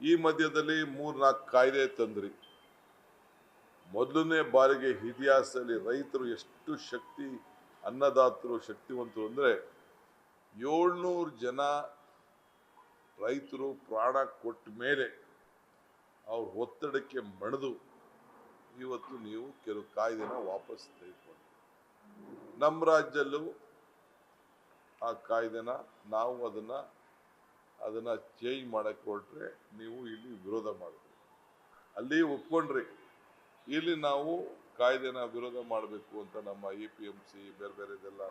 ಈ ಮಧ್ಯದಲ್ಲಿ 3-4 ಕಾಯ್ದೆ ತಂದ್ರಿ. ಮೊದಲನೇ ಬಾರಿಗೆ ಇತಿಹಾಸದಲ್ಲಿ ರೈತರು ಎಷ್ಟು ಅನ್ನದಾತರು ಶಕ್ತಿವಂತರು ಅಂದ್ರೆ 700 ಜನ ರೈತರು ಪ್ರಾಣ ಕೊಟ್ಟ ಮೇಲೆ ಅವ್ರ ಒತ್ತಡಕ್ಕೆ ಮಣಿದು ಇವತ್ತು ನೀವು ಕೆಲವು ಕಾಯ್ದೆನ ವಾಪಸ್ ತೆಗೆದುಕೊಂಡು ನಮ್ಮ ರಾಜ್ಯದಲ್ಲೂ ಆ ಕಾಯ್ದೆನ ನಾವು ಅದನ್ನ ಚೇಂಜ್ ಮಾಡಕ್ಕೆ ಹೊರಟ್ರೆ ನೀವು ಇಲ್ಲಿ ವಿರೋಧ ಮಾಡಿದ್ರಿ, ಅಲ್ಲಿ ಒಪ್ಕೊಂಡ್ರಿ. ಇಲ್ಲಿ ನಾವು ಕಾಯ್ದೆನ ವಿರೋಧ ಮಾಡಬೇಕು ಅಂತ ನಮ್ಮ APMC ಬೇರೆ ಬೇರೆದೆಲ್ಲ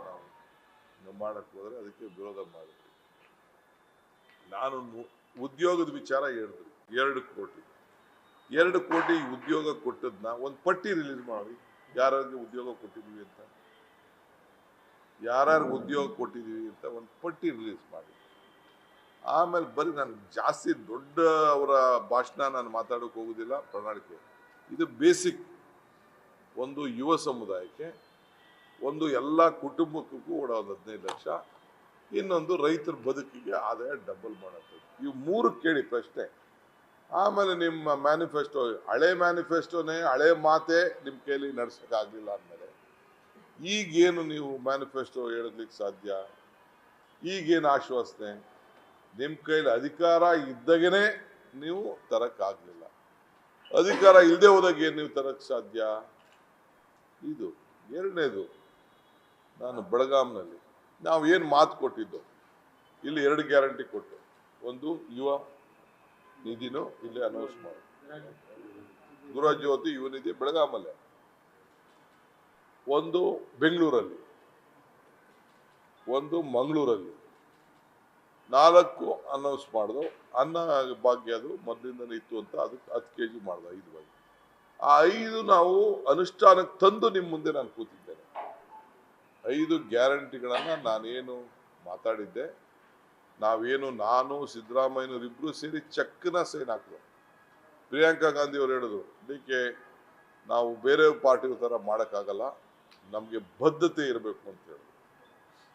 ನಾವು ಮಾಡಕ್ಕೆ ಹೋದ್ರೆ ಅದಕ್ಕೆ ವಿರೋಧ ಮಾಡಿದ್ರಿ. ನಾನು ಉದ್ಯೋಗದ ವಿಚಾರ ಹೇಳಿದ್ರಿ, 2 ಕೋಟಿ ಉದ್ಯೋಗ ಕೊಟ್ಟದ್ನ ಒಂದು ಪಟ್ಟಿ ರಿಲೀಸ್ ಮಾಡಿ, ಯಾರಿಗೆ ಉದ್ಯೋಗ ಕೊಟ್ಟಿದೀವಿ ಅಂತ, ಯಾರ್ಯಾರಿಗೆ ಉದ್ಯೋಗ ಕೊಟ್ಟಿದೀವಿ ಅಂತ ಒಂದು ಪಟ್ಟಿ ರಿಲೀಸ್ ಮಾಡಿ. ಆಮೇಲೆ ಬರೀ ನಾನು ಜಾಸ್ತಿ ದೊಡ್ಡ ಅವರ ಭಾಷಣ ನಾನು ಮಾತಾಡೋಕೆ ಹೋಗುದಿಲ್ಲ. ಪ್ರಣಾಳಿಕೆ ಇದು ಬೇಸಿಕ್, ಒಂದು ಯುವ ಸಮುದಾಯಕ್ಕೆ, ಒಂದು ಎಲ್ಲ ಕುಟುಂಬಕ್ಕೂ ಕೂಡ ಒಂದು 15 ಲಕ್ಷ, ಇನ್ನೊಂದು ರೈತರ ಬದುಕಿಗೆ ಆದಾಯ ಡಬಲ್ ಮಾಡುತ್ತೆ. ಇವು 3 ಕೇಳಿ ಪ್ರಶ್ನೆ. ಆಮೇಲೆ ನಿಮ್ಮ ಮ್ಯಾನಿಫೆಸ್ಟೋ, ಹಳೆ ಮ್ಯಾನಿಫೆಸ್ಟೋನೇ ಹಳೆ ಮಾತೆ ನಿಮ್ಮ ಕೈಲಿ ನಡ್ಸೋಕ್ಕಾಗಲಿಲ್ಲ ಅಂದಮೇಲೆ ಈಗೇನು ನೀವು ಮ್ಯಾನಿಫೆಸ್ಟೋ ಹೇಳಲಿಕ್ಕೆ ಸಾಧ್ಯ? ಈಗೇನು ಆಶ್ವಾಸನೆ? ನಿಮ್ಮ ಕೈಲಿ ಅಧಿಕಾರ ಇದ್ದಾಗೇನೆ ನೀವು ತರಕ್ಕಾಗಲಿಲ್ಲ, ಅಧಿಕಾರ ಇಲ್ಲದೆ ಹೋದಾಗ ಏನು ನೀವು ತರಕ್ಕೆ ಸಾಧ್ಯ? ಇದು 2ನೇದು. ನಾನು ಬೆಳಗಾಂನಲ್ಲಿ ನಾವು ಏನು ಮಾತು ಕೊಟ್ಟಿದ್ದು, ಇಲ್ಲಿ 2 ಗ್ಯಾರಂಟಿ ಕೊಟ್ಟು, ಒಂದು ಯುವ ನಿಧಿನೂ ಇಲ್ಲಿ ಅನೌನ್ಸ್ ಮಾಡಿ, ಗೃಹಜ್ಯೋತಿ ಯುವ ನಿಧಿ ಬೆಳಗಾಮಲ್ಲೇ, ಒಂದು ಬೆಂಗಳೂರಲ್ಲಿ, ಒಂದು ಮಂಗಳೂರಲ್ಲಿ, 4 ಅನೌನ್ಸ್ ಮಾಡಿದ್ರು. ಅನ್ನ ಭಾಗ್ಯ ಅದು ಮೊದಲಿಂದನೇ ಇತ್ತು ಅಂತ ಅದಕ್ಕೆ 10 kg ಮಾಡ್ದೆ 5 ಬಾಗಿ. ಆ 5 ನಾವು ಅನುಷ್ಠಾನಕ್ಕೆ ತಂದು ನಿಮ್ಮ ಮುಂದೆ ನಾನು ಕೂತಿದ್ದೇನೆ. 5 ಗ್ಯಾರಂಟಿಗಳನ್ನ ನಾನೇನು ಮಾತಾಡಿದ್ದೆ, ನಾನು ಸಿದ್ದರಾಮಯ್ಯನವರಿಬ್ರು ಸೇರಿ ಚೆಕ್ನ ಸೈನ್ ಹಾಕಿದ್ರು. ಪ್ರಿಯಾಂಕಾ ಗಾಂಧಿ ಅವರು ಹೇಳಿದ್ರು, ಅದಕ್ಕೆ ನಾವು ಬೇರೆ ಪಾರ್ಟಿ ಥರ ಮಾಡೋಕ್ಕಾಗಲ್ಲ, ನಮಗೆ ಬದ್ಧತೆ ಇರಬೇಕು ಅಂತ ಹೇಳಿದ್ರು.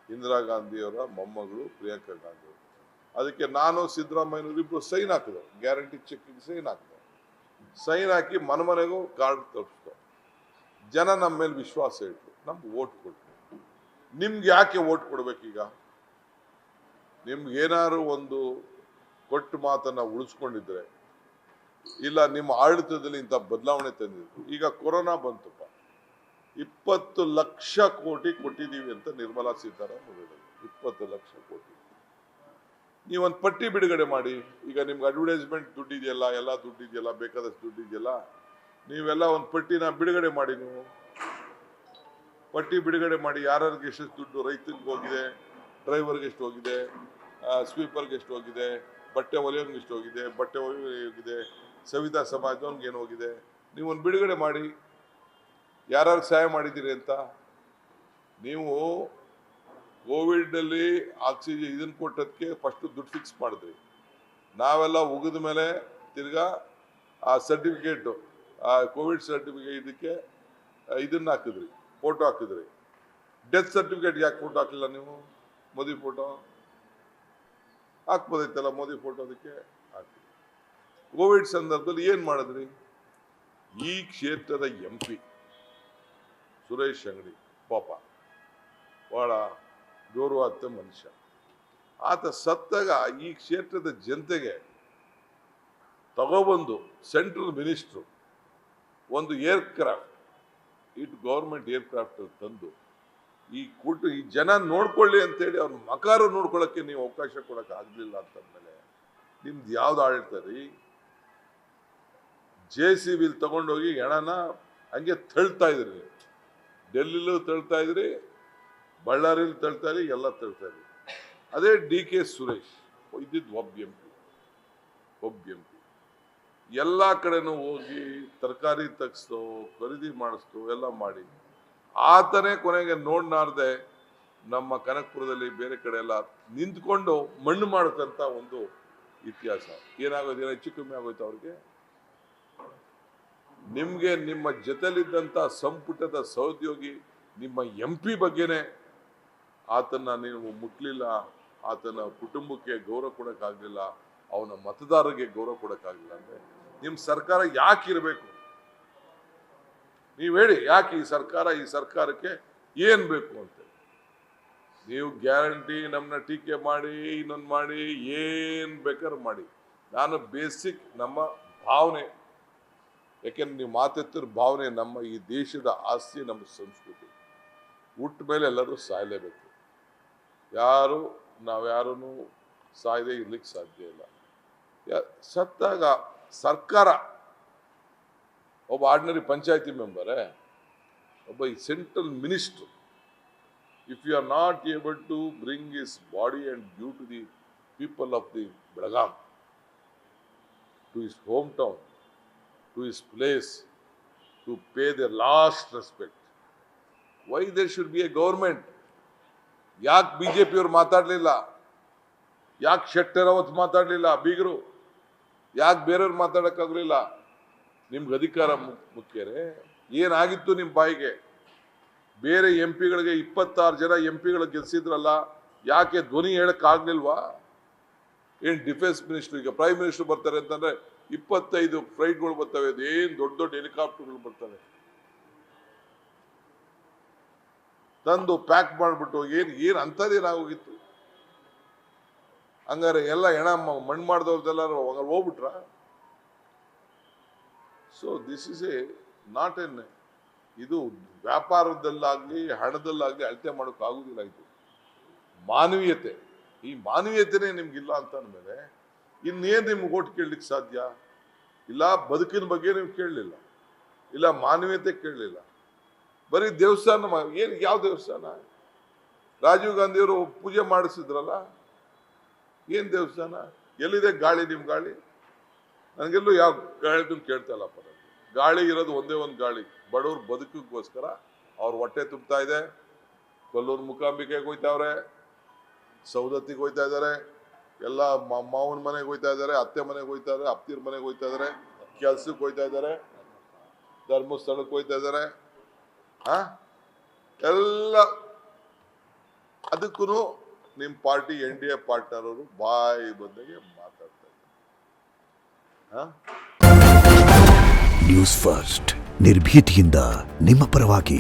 ಇಂದಿರಾ ಗಾಂಧಿಯವರ ಮೊಮ್ಮಗಳು ಪ್ರಿಯಾಂಕಾ ಗಾಂಧಿ ಅವರು. ಅದಕ್ಕೆ ನಾನು ಸಿದ್ದರಾಮಯ್ಯನವರಿಬ್ರು ಸೈನ್ ಹಾಕಿದ್ರು, ಗ್ಯಾರಂಟಿ ಚೆಕ್ಗೆ ಸೈನ್ ಹಾಕಿದ್ರು. ಸೈನ್ ಹಾಕಿ ಮನೆಗೂ ಕಾರ್ಡ್ ತಲುಪಿಸ್ತು. ಜನ ನಮ್ಮ ಮೇಲೆ ವಿಶ್ವಾಸ ಇಟ್ಟು ನಮ್ಗೆ ಓಟ್ ಕೊಟ್ಟರು. ನಿಮ್ಗೆ ಯಾಕೆ ಓಟ್ ಕೊಡ್ಬೇಕೀಗ? ನಿಮ್ಗೆ ಏನಾದ್ರು ಒಂದು ಕೊಟ್ಟು ಮಾತನ್ನ ಉಳಿಸ್ಕೊಂಡಿದ್ರೆ, ಇಲ್ಲ ನಿಮ್ಮ ಆಡಳಿತದಲ್ಲಿ ಇಂಥ ಬದಲಾವಣೆ ತಂದಿದ್ರು. ಈಗ ಕೊರೋನಾ ಬಂತಪ್ಪ, 20 ಲಕ್ಷ ಕೋಟಿ ಕೊಟ್ಟಿದ್ದೀವಿ ಅಂತ ನಿರ್ಮಲಾ ಸೀತಾರಾಮನ್ ಹೇಳಿದ್ರು. 20 ಲಕ್ಷ ಕೋಟಿ. ನೀವೊಂದು ಪಟ್ಟಿ ಬಿಡುಗಡೆ ಮಾಡಿ. ಈಗ ನಿಮ್ಗೆ ಅಡ್ವರ್ಟೈಸ್ಮೆಂಟ್ ದುಡ್ಡಿದೆಯಲ್ಲ, ಎಲ್ಲ ದುಡ್ಡಿದೆಯಲ್ಲ, ಬೇಕಾದಷ್ಟು ದುಡ್ಡಿದೆಯಲ್ಲ, ನೀವೆಲ್ಲ ಒಂದು ಪಟ್ಟಿನ ಬಿಡುಗಡೆ ಮಾಡಿ. ನೀವು ಪಟ್ಟಿ ಬಿಡುಗಡೆ ಮಾಡಿ, ಯಾರ್ಯಾರಿಗೆ ಎಷ್ಟು ದುಡ್ಡು ರೈತನಿಗೆ ಹೋಗಿದೆ, ಡ್ರೈವರ್ಗೆ ಎಷ್ಟು ಹೋಗಿದೆ, ಸ್ವೀಪರ್ಗೆ ಎಷ್ಟು ಹೋಗಿದೆ, ಬಟ್ಟೆ ಹೊಲಿಯೋನ್ಗೆ ಎಷ್ಟು ಹೋಗಿದೆ, ಬಟ್ಟೆ ಹೋಗಿದೆ, ಸವಿತಾ ಸಮಾಜದವ್ನಿಗೆ ಏನು ಹೋಗಿದೆ, ನೀವೊಂದು ಬಿಡುಗಡೆ ಮಾಡಿ, ಯಾರ್ಯಾರಿಗೆ ಸಹಾಯ ಮಾಡಿದ್ದೀರಿ ಅಂತ. ನೀವು ಕೋವಿಡಲ್ಲಿ ಆಕ್ಸಿಜನ್ ಇದನ್ನು ಕೊಟ್ಟದಕ್ಕೆ ಫಸ್ಟು ದುಡ್ಡು ಫಿಕ್ಸ್ ಮಾಡಿದ್ರಿ. ನಾವೆಲ್ಲ ಉಗಿದ ಮೇಲೆ ತಿರ್ಗಾ ಆ ಸರ್ಟಿಫಿಕೇಟು, ಆ ಕೋವಿಡ್ ಸರ್ಟಿಫಿಕೇಟ್ ಇದಕ್ಕೆ ಇದನ್ನು ಹಾಕಿದ್ರಿ, ಫೋಟೋ ಹಾಕಿದ್ರಿ. ಡೆತ್ ಸರ್ಟಿಫಿಕೇಟ್ ಯಾಕೆ ಫೋಟೋ ಹಾಕಲಿಲ್ಲ ನೀವು? ಮೋದಿ ಫೋಟೋ ಹಾಕ್ಬೋದೈತಲ್ಲ, ಮೋದಿ ಫೋಟೋ ಅದಕ್ಕೆ ಹಾಕಿ. ಕೋವಿಡ್ ಸಂದರ್ಭದಲ್ಲಿ ಏನು ಮಾಡಿದ್ರಿ? ಈ ಕ್ಷೇತ್ರದ MP ಸುರೇಶ್ ಅಂಗಡಿ ಪಾಪ ಬಹಳ ಗೌರವಾರ್ಥ ಮನುಷ್ಯ. ಆತ ಸತ್ತಾಗ ಈ ಕ್ಷೇತ್ರದ ಜನತೆಗೆ ತಗೊಬಂದು ಸೆಂಟ್ರಲ್ ಮಿನಿಸ್ಟ್ರು ಒಂದು ಗೌರ್ಮೆಂಟ್ ಏರ್ಕ್ರಾಫ್ಟ್ ತಂದು ಈ ಜನ ನೋಡ್ಕೊಳ್ಳಿ ಅಂತೇಳಿ ಅವ್ರ ಮಕಾರು ನೋಡ್ಕೊಳ್ಳೋಕ್ಕೆ ನೀವು ಅವಕಾಶ ಕೊಡಕ್ಕೆ ಆಗ್ಲಿಲ್ಲ ಅಂತಂದ್ಮೇಲೆ ನಿಮ್ದು ಯಾವ್ದು ಆಡಳಿತ ರೀ? JCB ತಗೊಂಡೋಗಿ ಹೆಣನ ಹಂಗೆ ತಳ್ತಾ ಇದ್ರಿ. ಡೆಲ್ಲಿಲೂ ತಳ್ತಾ ಇದ್ರಿ, ಬಳ್ಳಾರಿಲಿ ತಳ್ತಾ ಇದ್ರಿ, ಎಲ್ಲ ತಳ್ತಾ ಇದ್ರಿ. ಅದೇ DK ಸುರೇಶ್ ಇದ್ದಿದ್ದು ಒಬ್ಬ MP. ಎಲ್ಲ ಕಡೆನೂ ಹೋಗಿ ತರಕಾರಿ ತೆಗ್ಸ್ತೋ, ಖರೀದಿ ಮಾಡಿಸ್ತೋ, ಎಲ್ಲ ಮಾಡಿ ಆತನೇ ಕೊನೆಗೆ ನೋಡ್ನಾರ್ದೆ ನಮ್ಮ ಕನಕಪುರದಲ್ಲಿ ಬೇರೆ ಕಡೆ ಎಲ್ಲ ನಿಂತ್ಕೊಂಡು ಮಣ್ಣು ಮಾಡತಂತ ಒಂದು ಇತಿಹಾಸ. ಏನಾಗೋದು, ಏನೋ ಹೆಚ್ಚು ಕಮ್ಮಿ ಆಗೋಯ್ತು ಅವ್ರಿಗೆ? ನಿಮ್ಗೆ ನಿಮ್ಮ ಜೊತೆಲಿದ್ದಂಥ ಸಂಪುಟದ ಸಹೋದ್ಯೋಗಿ ನಿಮ್ಮ MP ಬಗ್ಗೆನೆ ಆತನ ನೀವು ಮುಟ್ಲಿಲ್ಲ, ಆತನ ಕುಟುಂಬಕ್ಕೆ ಗೌರವ ಕೊಡಕ್ಕಾಗಲಿಲ್ಲ, ಅವನ ಮತದಾರರಿಗೆ ಗೌರವ ಕೊಡೋಕ್ಕಾಗಲಿಲ್ಲ ಅಂದರೆ ನಿಮ್ಮ ಸರ್ಕಾರ ಯಾಕೆ ಇರಬೇಕು? ನೀವು ಹೇಳಿ, ಯಾಕೆ ಈ ಸರ್ಕಾರಕ್ಕೆ ಏನು ಬೇಕು ಅಂತ. ನೀವು ಗ್ಯಾರಂಟಿ ನಮ್ಮನ್ನ ಟೀಕೆ ಮಾಡಿ, ಇನ್ನೊಂದು ಮಾಡಿ, ಏನು ಬೇಕಾದ್ರೂ ಮಾಡಿ. ನಾನು ಬೇಸಿಕ್ ನಮ್ಮ ಭಾವನೆ, ಯಾಕೆಂದ್ರೆ ನೀವು ಮಾತೆತ್ತಿರೋ ಭಾವನೆ ನಮ್ಮ ಈ ದೇಶದ ಆಸ್ತಿ, ನಮ್ಮ ಸಂಸ್ಕೃತಿ. ಹುಟ್ಟ ಮೇಲೆ ಎಲ್ಲರೂ ಸಾಯಲೇಬೇಕು. ನಾವ್ಯಾರೂ ಸಾಯದೆ ಇರ್ಲಿಕ್ಕೆ ಸಾಧ್ಯ ಇಲ್ಲ. ಸತ್ತಾಗ ಸರ್ಕಾರ ಒಬ್ಬ ಆರ್ಡಿನರಿ ಪಂಚಾಯತಿ ಮೆಂಬರೇ, ಒಬ್ಬ ಈ central minister, if you are not able to bring his body and give to the people of the Belgaum, to his hometown, to his place, to pay their last respect, why there should be a government? ಯಾಕೆ BJP ಅವರು ಮಾತಾಡಲಿಲ್ಲ? ಯಾಕೆ ಶೆಟ್ಟರಾವತ್ ಮಾತಾಡಲಿಲ್ಲ? ಬೀಗರು ಯಾಕೆ ಬೇರೆಯವ್ರು ಮಾತಾಡೋಕ್ಕಾಗಲಿಲ್ಲ? ನಿಮ್ಗೆ ಅಧಿಕಾರ ಮುಖ್ಯರೇ? ಏನಾಗಿತ್ತು ನಿಮ್ಮ ಬಾಯಿಗೆ? ಬೇರೆ ಎಂಪಿಗಳಿಗೆ 26 ಜನ ಎಂಪಿಗಳು ಗೆಲ್ಸಿದ್ರಲ್ಲ, ಯಾಕೆ ಧ್ವನಿ ಹೇಳಕ್ಕಾಗ್ಲಿಲ್ವಾ? ಏನ್ ಡಿಫೆನ್ಸ್ ಮಿನಿಸ್ಟರ್, ಈಗ ಪ್ರೈಮ್ ಮಿನಿಸ್ಟರ್ ಬರ್ತಾರೆ ಅಂತಂದ್ರೆ 25 ಫ್ಲೈಟ್ಗಳು ಬರ್ತವೆ, ಏನ್ ದೊಡ್ಡ ದೊಡ್ಡ ಹೆಲಿಕಾಪ್ಟರ್ಗಳು ಬರ್ತವೆ, ತಂದು ಪ್ಯಾಕ್ ಮಾಡಿಬಿಟ್ಟು ಏನ್ ಅಂತದೇನಾಗೋಗಿತ್ತು? ಹಂಗಾರೆ ಎಲ್ಲ ಹೆಣ ಮಣ್ಣು ಮಾಡಿದವ್ರದ್ದೆಲ್ಲರೂ ಹೋಗ್ಬಿಟ್ರ? So this is not end, ಇದು ವ್ಯಾಪಾರದಲ್ಲಾಗ್ಲಿ ಹಣದಲ್ಲಾಗ್ಲಿ ಅಳತೆ ಮಾಡೋಕ್ಕಾಗುದಿಲ್ಲ. ಇದು ಮಾನವೀಯತೆ. ಈ ಮಾನವೀಯತೆನೇ ನಿಮ್ಗಿಲ್ಲ ಅಂತ ಅಂದಮೇಲೆ ಇನ್ನೇನು ನಿಮ್ಗೆ ಓಟ್ ಕೇಳಲಿಕ್ಕೆ ಸಾಧ್ಯ? ಇಲ್ಲ ಬದುಕಿನ ಬಗ್ಗೆ ನೀವು ಕೇಳಲಿಲ್ಲ, ಇಲ್ಲ ಮಾನವೀಯತೆ ಕೇಳಲಿಲ್ಲ, ಬರೀ ದೇವಸ್ಥಾನ. ಯಾವ ದೇವಸ್ಥಾನ? ರಾಜೀವ್ ಗಾಂಧಿಯವರು ಪೂಜೆ ಮಾಡಿಸಿದ್ರಲ್ಲ, ಏನ್ ದೇವಸ್ಥಾನ? ಎಲ್ಲಿದೆ ಗಾಳಿ? ನಿಮ್ಮ ಗಾಳಿ ನನಗೆಲ್ಲೂ ಯಾವ ಗಾಳಿದು ಕೇಳ್ತಾ ಇಲ್ಲಪ್ಪ. ಗಾಳಿ ಇರೋದು ಒಂದೇ ಒಂದು ಗಾಳಿ, ಬಡವ್ರ ಬದುಕಿಗೋಸ್ಕರ ಅವ್ರ ಹೊಟ್ಟೆ ತುಂಬ್ತಾ ಇದೆ. ಕೊಲ್ಲೂರು ಮೂಕಾಂಬಿಕೆಗೆ ಹೋಯ್ತಾವ್ರೆ, ಸೌದತ್ತಿಗೆ ಹೋಯ್ತಾ ಇದ್ದಾರೆ, ಎಲ್ಲ ಮಾವನ ಮನೆಗೆ ಹೋಯ್ತಾ ಇದ್ದಾರೆ, ಅತ್ತೆ ಮನೆಗೆ ಹೋಯ್ತಾ ಇದ್ದಾರೆ, ಅಪ್ತಿರ ಮನೆಗೆ ಹೋಯ್ತಾ ಇದ್ದಾರೆ, ಕೆಲ್ಸಕ್ಕೆ ಹೋಯ್ತಾ ಇದ್ದಾರೆ, ಧರ್ಮಸ್ಥಳಕ್ಕೆ ಹೋಯ್ತಾ ಇದ್ದಾರೆ. ಎಲ್ಲ ಅದಕ್ಕೂ ನಿಮ್ಮ ಪಾರ್ಟಿ NDA ಪಾರ್ಟ್ನರ್ ಅವರು ಬಾಯಿ ಬಂದಾಗೆ ಮಾತಾಡ್ತಾ ಇದ್ದಾರೆ. ನ್ಯೂಸ್ ಫಸ್ಟ್, ನಿರ್ಭೀತಿಯಿಂದ ನಿಮ್ಮ ಪರವಾಗಿ.